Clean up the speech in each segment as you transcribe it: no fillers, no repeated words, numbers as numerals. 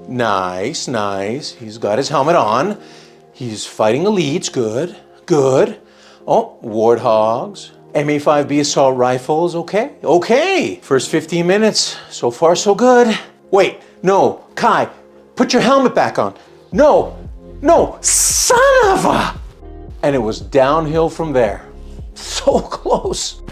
Nice, nice. He's got his helmet on. He's fighting elites. Good, good. Oh, warthogs. MA5B assault rifles. Okay, okay. First 15 minutes. So far, so good. Wait, no. Kai, put your helmet back on. No, no. Son of a... And it was downhill from there. So close.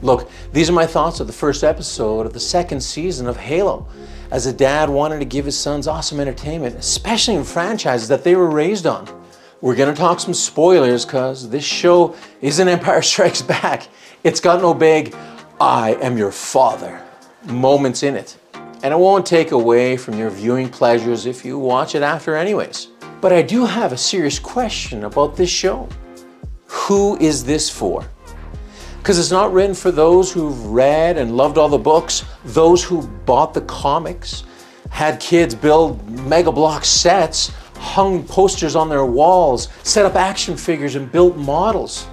Look, these are my thoughts of the first episode of the second season of Halo. As a dad wanted to give his sons awesome entertainment, especially in franchises that they were raised on. We're gonna talk some spoilers because this show isn't Empire Strikes Back. It's got no big, I am your father moments in it. And it won't take away from your viewing pleasures if you watch it after anyways. But I do have a serious question about this show. Who is this for? Because it's not written for those who've read and loved all the books, those who bought the comics, had kids build mega block sets, hung posters on their walls, set up action figures and built models.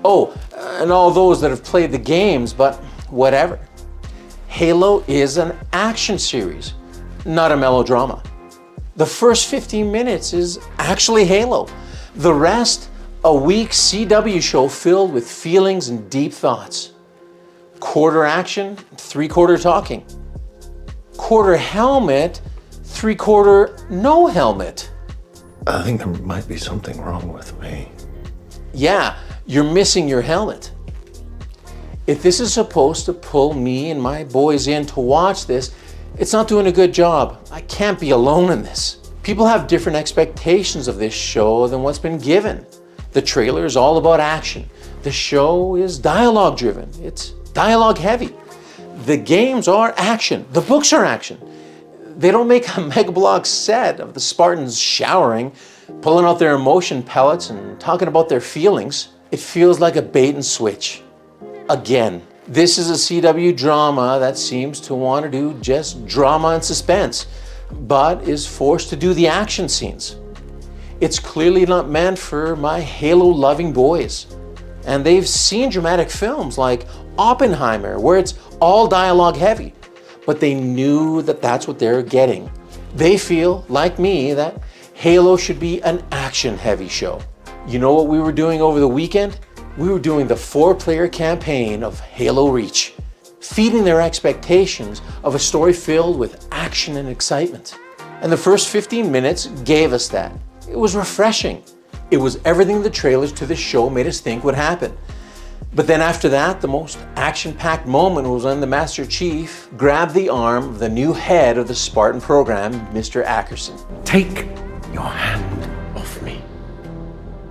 Oh, and all those that have played the games, but whatever. Halo is an action series, not a melodrama. The first 15 minutes is actually Halo. The rest, a weak CW show filled with feelings and deep thoughts. Quarter action, three-quarter talking. Quarter helmet, three-quarter no helmet. I think there might be something wrong with me. Yeah, you're missing your helmet. If this is supposed to pull me and my boys in to watch this, it's not doing a good job. I can't be alone in this. People have different expectations of this show than what's been given. The trailer is all about action. The show is dialogue driven. It's dialogue heavy. The games are action. The books are action. They don't make a mega block set of the Spartans showering, pulling out their emotion pellets and talking about their feelings. It feels like a bait and switch. Again, this is a CW drama that seems to want to do just drama and suspense, but is forced to do the action scenes. It's clearly not meant for my Halo-loving boys. And they've seen dramatic films like Oppenheimer, where it's all dialogue heavy, but they knew that that's what they're getting. They feel, like me, that Halo should be an action-heavy show. You know what we were doing over the weekend? We were doing the 4-player campaign of Halo Reach, feeding their expectations of a story filled with action and excitement. And the first 15 minutes gave us that. It was refreshing. It was everything the trailers to this show made us think would happen. But then after that, the most action-packed moment was when the Master Chief grabbed the arm of the new head of the Spartan program, Mr. Ackerson. Take your hand off me.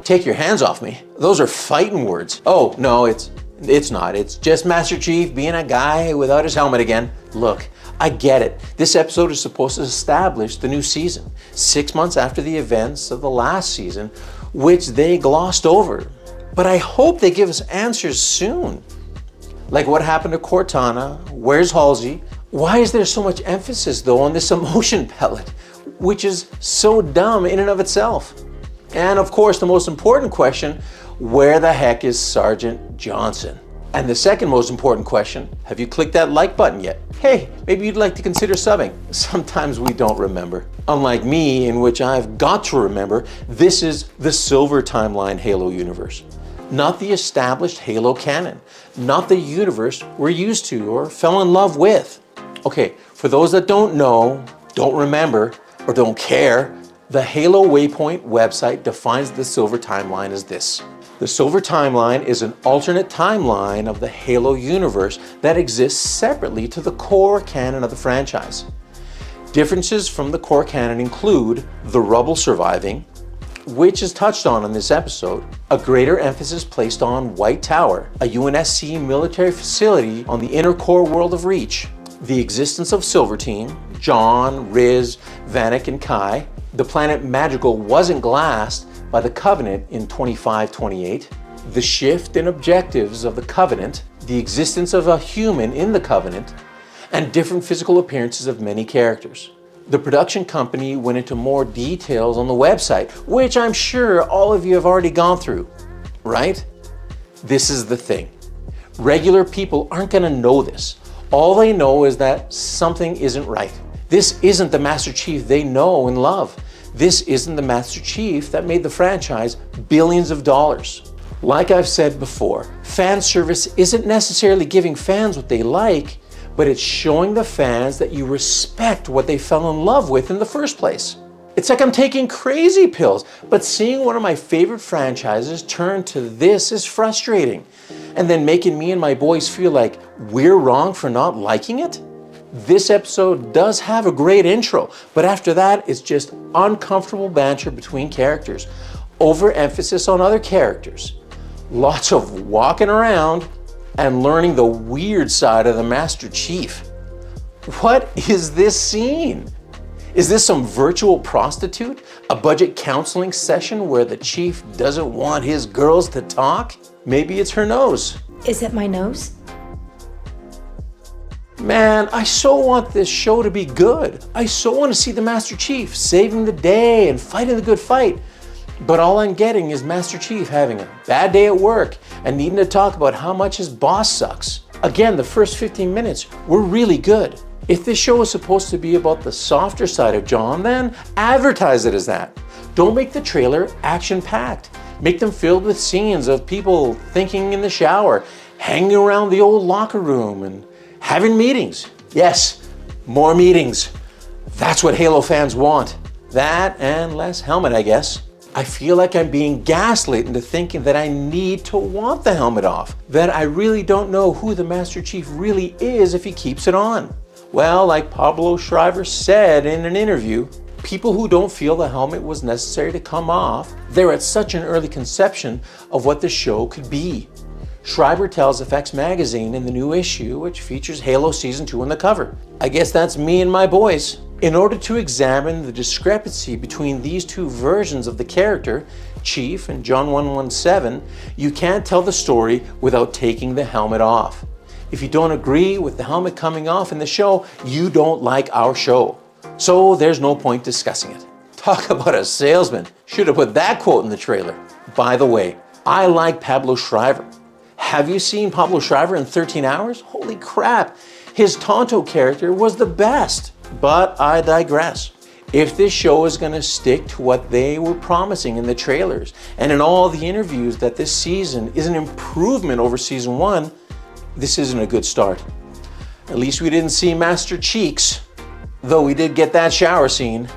Take your hands off me? Those are fighting words. Oh, no, it's not. It's just Master Chief being a guy without his helmet again. Look, I get it. This episode is supposed to establish the new season, 6 months after the events of the last season, which they glossed over. But I hope they give us answers soon. Like what happened to Cortana? Where's Halsey? Why is there so much emphasis, though, on this emotion pellet, which is so dumb in and of itself? And of course, the most important question, where the heck is Sergeant Johnson? And the second most important question, have you clicked that like button yet? Hey, maybe you'd like to consider subbing. Sometimes we don't remember. Unlike me, in which I've got to remember, this is the Silver Timeline Halo universe. Not the established Halo canon. Not the universe we're used to or fell in love with. Okay, for those that don't know, don't remember, or don't care, the Halo Waypoint website defines the Silver Timeline as this. The Silver Timeline is an alternate timeline of the Halo universe that exists separately to the core canon of the franchise. Differences from the core canon include the rubble surviving, which is touched on in this episode, a greater emphasis placed on White Tower, a UNSC military facility on the inner core world of Reach, the existence of Silver Team, John, Riz, Vanek, and Kai. The planet Madrigal wasn't glassed by the Covenant in 2528, the shift in objectives of the Covenant, the existence of a human in the Covenant, and different physical appearances of many characters. The production company went into more details on the website, which I'm sure all of you have already gone through, right? This is the thing. Regular people aren't going to know this. All they know is that something isn't right. This isn't the Master Chief they know and love. This isn't the Master Chief that made the franchise billions of dollars. Like I've said before, fan service isn't necessarily giving fans what they like, but it's showing the fans that you respect what they fell in love with in the first place. It's like I'm taking crazy pills, but seeing one of my favorite franchises turn to this is frustrating. And then making me and my boys feel like we're wrong for not liking it? This episode does have a great intro, but after that, it's just uncomfortable banter between characters, overemphasis on other characters, lots of walking around and learning the weird side of the Master Chief. What is this scene? Is this some virtual prostitute? A budget counseling session where the Chief doesn't want his girls to talk? Maybe it's her nose. Is it my nose? Man, I so want this show to be good. I so want to see the Master Chief saving the day and fighting the good fight. But all I'm getting is Master Chief having a bad day at work and needing to talk about how much his boss sucks. Again, the first 15 minutes were really good. If this show is supposed to be about the softer side of John, then advertise it as that. Don't make the trailer action-packed. Make them filled with scenes of people thinking in the shower, hanging around the old locker room, and having meetings. Yes, more meetings. That's what Halo fans want. That and less helmet, I guess. I feel like I'm being gaslit into thinking that I need to want the helmet off, that I really don't know who the Master Chief really is if he keeps it on. Well, like Pablo Schreiber said in an interview, people who don't feel the helmet was necessary to come off, they're at such an early conception of what the show could be. Schreiber tells FX Magazine in the new issue, which features Halo Season 2 on the cover. I guess that's me and my boys. In order to examine the discrepancy between these two versions of the character, Chief and John 117, you can't tell the story without taking the helmet off. If you don't agree with the helmet coming off in the show, you don't like our show. So there's no point discussing it. Talk about a salesman. Should have put that quote in the trailer. By the way, I like Pablo Schreiber. Have you seen Pablo Schreiber in 13 Hours? Holy crap, his Tonto character was the best. But I digress. If this show is going to stick to what they were promising in the trailers and in all the interviews that this season is an improvement over season 1, this isn't a good start. At least we didn't see Master Cheeks, though we did get that shower scene.